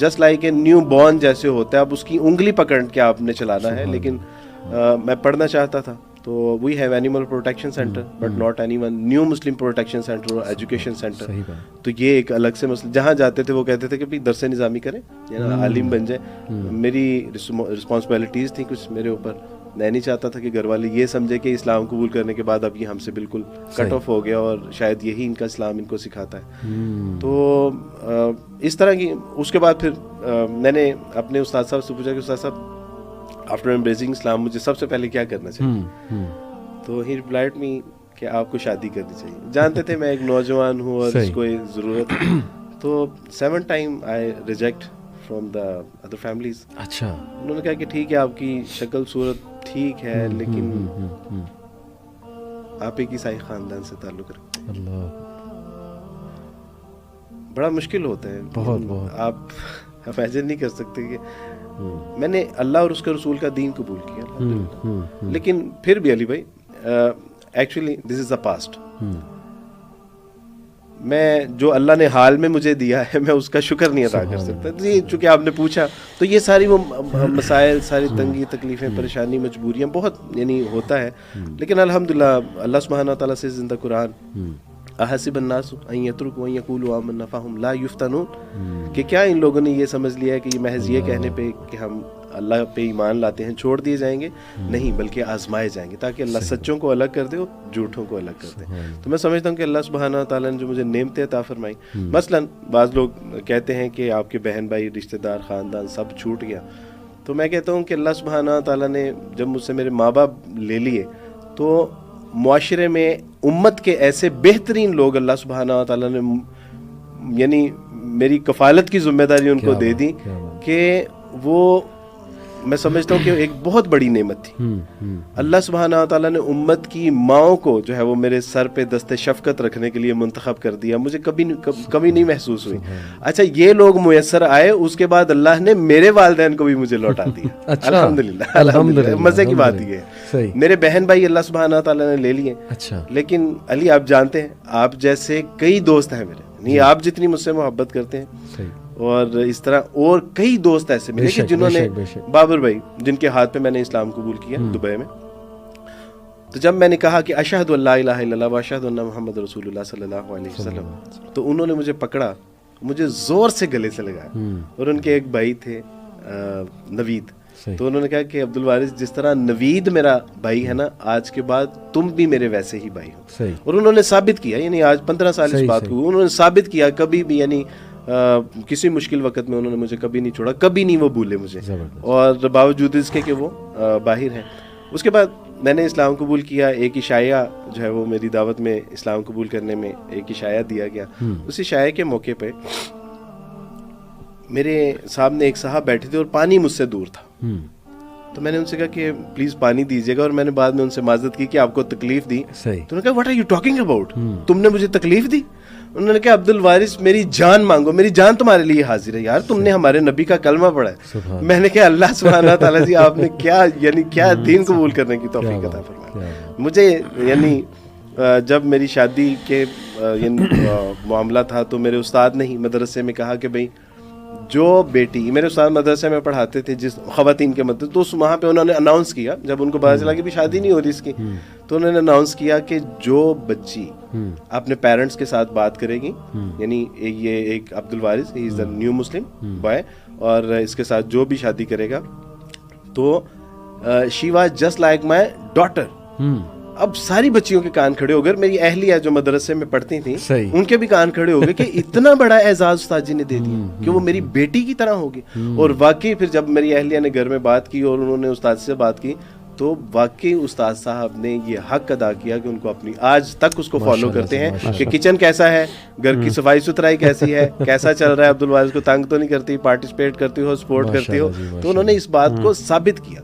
Just like a new born جیسے ہوتا ہے, اب اس کی انگلی پکڑ کے آپ نے چلانا ہے. لیکن میں پڑھنا چاہتا تھا, تو we have animal protection centre but not any one new Muslim protection centre اور ایجوکیشن سینٹر. تو یہ ایک الگ سے مسئلہ, جہاں جاتے تھے وہ کہتے تھے کہ بھائی درس نظامی کریں, عالم بن جائیں. میری رسپانسبلٹیز تھیں کچھ میرے اوپر. میں نہیں چاہتا تھا کہ گھر والے یہ سمجھے کہ اسلام قبول کرنے کے بعد اب یہ ہم سے بالکل کٹ آف ہو گیا اور شاید یہی ان کا اسلام ان کو سکھاتا ہے. تو اس طرح کی. اس کے بعد پھر میں نے اپنے استاد صاحب سے پوچھا کہ استاد صاحب آفٹر امبریسنگ اسلام مجھے سب سے پہلے کیا کرنا چاہیے؟ تو ہی ریپلائڈ می کہ آپ کو شادی کرنی چاہیے. جانتے تھے میں ایک نوجوان ہوں اور اس کو ضرورت ہے. تو 7 time I reject from the other families. اچھا. انہوں نے کہا کہ ٹھیک ہے آپ کی شکل صورت ٹھیک ہے لیکن آپ ایک عیسائی خاندان سے تعلق رکھتے ہیں. اللہ, بڑا مشکل ہوتا ہے بہت. آپ امیجن نہیں کر سکتے کہ میں نے اللہ اور اس کے رسول کا دین قبول کیا, لیکن پھر بھی علی بھائی actually this is the past. میں جو اللہ نے حال میں مجھے دیا ہے میں اس کا شکر نہیں ادا کر سکتا. چونکہ آپ نے پوچھا تو یہ ساری وہ مسائل, ساری تنگی, تکلیفیں, پریشانی, مجبوریاں بہت یعنی ہوتا ہے. لیکن الحمدللہ اللہ سبحانہ و تعالیٰ سے زندہ قرآن احسب الناس ان یترکوا ان یقولوا آمنا فہم لا یفتنون, کہ کیا ان لوگوں نے یہ سمجھ لیا ہے کہ یہ محض یہ کہنے پہ کہ ہم اللہ پہ ایمان لاتے ہیں چھوڑ دیے جائیں گے؟ نہیں, بلکہ آزمائے جائیں گے تاکہ اللہ سچوں کو الگ کر دے اور جھوٹوں کو الگ کر دے. تو میں سمجھتا ہوں کہ اللہ سبحانہ و تعالیٰ نے جو مجھے نعمتیں عطا فرمائی, مثلاً بعض لوگ کہتے ہیں کہ آپ کے بہن بھائی, رشتہ دار, خاندان سب چھوٹ گیا. تو میں کہتا ہوں کہ اللہ سبحانہ و تعالیٰ نے جب مجھ سے میرے ماں باپ لے لیے تو معاشرے میں امت کے ایسے بہترین لوگ اللہ سبحانہ و تعالیٰ نے یعنی میری کفالت کی ذمہ داری ان کو دے دی کہ وہ میں سمجھتا ہوں کہ ایک بہت بڑی نعمت تھی. اللہ سبحانہ و تعالیٰ نے امت کی ماؤں کو جو ہے وہ میرے سر پہ دست شفقت رکھنے کے لیے منتخب کر دیا. مجھے کبھی نہیں محسوس ہوئی. اچھا, یہ لوگ میسر آئے, اس کے بعد اللہ نے میرے والدین کو بھی مجھے لوٹا دیا. الحمدللہ. مزے کی بات یہ ہے میرے بہن بھائی اللہ سبحانہ و تعالیٰ نے لے لیے. لیکن علی آپ جانتے ہیں آپ جیسے کئی دوست ہیں میرے, نہیں آپ جتنی مجھ سے محبت کرتے ہیں اور اس طرح اور کئی دوست ایسے ملے کہ جنہوں نے, بابر بھائی جن کے ہاتھ پہ میں نے اسلام قبول کیا دبئی میں, تو جب میں نے کہا کہ اشہد ان لا الہ الا اللہ و اشہد ان محمد رسول اللہ صلی اللہ علیہ وسلم, تو انہوں نے مجھے پکڑا, مجھے زور سے گلے سے لگایا. اور ان کے ایک بھائی تھے نوید, تو انہوں نے کہا کہ عبد الوارث جس طرح نوید میرا بھائی ہے نا, آج کے بعد تم بھی میرے ویسے ہی بھائی ہو. اور انہوں نے ثابت کیا, یعنی آج 15 سال اس بات کو انہوں نے ثابت کیا, کبھی بھی یعنی کسی مشکل وقت میں انہوں نے مجھے کبھی نہیں چھوڑا, کبھی نہیں وہ بھولے مجھے, اور باوجود اس کے کہ وہ باہر ہیں. اس کے بعد میں نے اسلام قبول کیا. ایک عشائیہ جو ہے وہ میری دعوت میں اسلام قبول کرنے میں ایک عشائیہ دیا گیا. اس عشائیہ کے موقع پہ میرے سامنے ایک صاحب بیٹھے تھے اور پانی مجھ سے دور تھا. تو میں نے ان سے کہا کہ پلیز پانی دیجیے گا, اور میں نے بعد میں ان سے معذرت کی کہ آپ کو تکلیف دی. تو انہوں نے کہا what are you talking about, تم نے مجھے تکلیف دی؟ انہوں نے کہا عبد الوارث میری جان مانگو, میری جان تمہارے لیے حاضر ہے. یار تم نے ہمارے نبی کا کلمہ پڑھا ہے. میں نے کہا اللہ سبحانہ تعالیٰ جی آپ نے کیا یعنی کیا دین قبول کرنے کی توفیق عطا فرمائی. مجھے یعنی جب میری شادی کے معاملہ تھا تو میرے استاد نے ہی مدرسے میں کہا کہ بھائی جو بیٹی, میرے استاد مدرسے میں پڑھاتے تھے جس خواتین کے مدرسے, تو وہاں پہ انہوں نے اناؤنس کیا, جب ان کو پتا چلا کہ بھی شادی نہیں ہو رہی اس کی, تو انہوں نے اناؤنس کیا کہ جو بچی اپنے پیرنٹس کے ساتھ بات کرے گی, یعنی یہ ایک عبد الوارث ہی از اے نیو مسلم بوائے, اور اس کے ساتھ جو بھی شادی کرے گا تو she was just like my daughter. اب ساری بچیوں کے کان کھڑے ہو گئے, میری اہلیہ جو مدرسے میں پڑھتی تھیں ان کے بھی کان کھڑے ہو گئے کہ اتنا بڑا اعزاز استاد جی نے دے دیا کہ وہ میری بیٹی کی طرح ہوگی. اور واقعی پھر جب میری اہلیہ نے گھر میں بات کی اور انہوں نے استاد سے بات کی, تو واقعی استاد صاحب نے یہ حق ادا کیا کہ ان کو اپنی, آج تک اس کو فالو کرتے ہیں کہ کچن کیسا ہے, گھر کی صفائی ستھرائی کیسی ہے, کیسا چل رہا ہے, عبد الوارث کو تنگ تو نہیں کرتی, پارٹیسپیٹ کرتی ہو, سپورٹ کرتی ہو. تو انہوں نے اس بات کو ثابت کیا.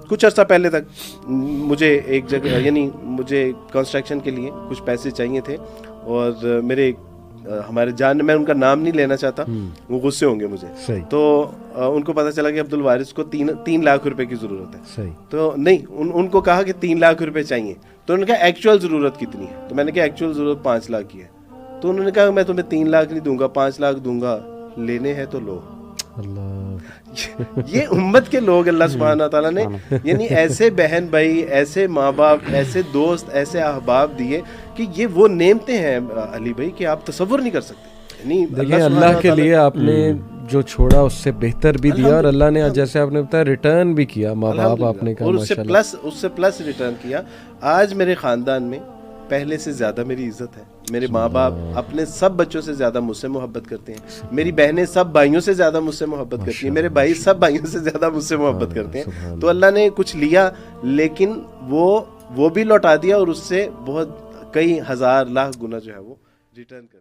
کچھ عرصہ پہلے تک مجھے ایک جگہ یعنی مجھے کنسٹرکشن کے لیے کچھ پیسے چاہیے تھے, اور میرے ہمارے جان, میں ان کا نام نہیں لینا چاہتا, وہ غصے ہوں گے مجھے, تو ان کو پتا چلا کہ عبد الوارث کو 3 لاکھ روپے کی ضرورت ہے. تو نہیں, ان کو کہا کہ 3 لاکھ روپے چاہیے. تو انہوں نے کہا ایکچوئل ضرورت کتنی ہے؟ تو میں نے کہا ایکچوئل ضرورت 5 لاکھ کی ہے. تو انہوں نے کہا میں تمہیں 3 لاکھ نہیں دوں گا, 5 لاکھ دوں گا, لینے ہیں تو لو. اللہ یہ امت کے لوگ اللہ سبحانہ تعالیٰ نے یعنی ایسے بہن بھائی، ایسے ماں باپ، ایسے دوست، ایسے احباب دیے کہ یہ وہ نعمتیں ہیں علی بھائی کہ آپ تصور نہیں کر سکتے. یعنی دیکھیں اللہ کے لیے آپ نے جو چھوڑا اس سے بہتر بھی دیا، اور اللہ نے جیسے آپ نے بتایا ریٹرن بھی کیا، ماں باپ آپ نے کہا اور اس سے پلس ریٹرن کیا. آج میرے خاندان میں پہلے سے زیادہ میری عزت ہے. میرے ماں باپ اپنے سب بچوں سے زیادہ مجھ سے محبت کرتے ہیں. میری بہنیں سب بھائیوں سے زیادہ مجھ سے محبت کرتی ہیں. میرے بھائی سب بھائیوں سے زیادہ مجھ سے محبت کرتے ہیں. تو اللہ نے کچھ لیا لیکن وہ بھی لوٹا دیا، اور اس سے بہت کئی ہزار لاکھ گنا جو ہے وہ ریٹرن کر دیا.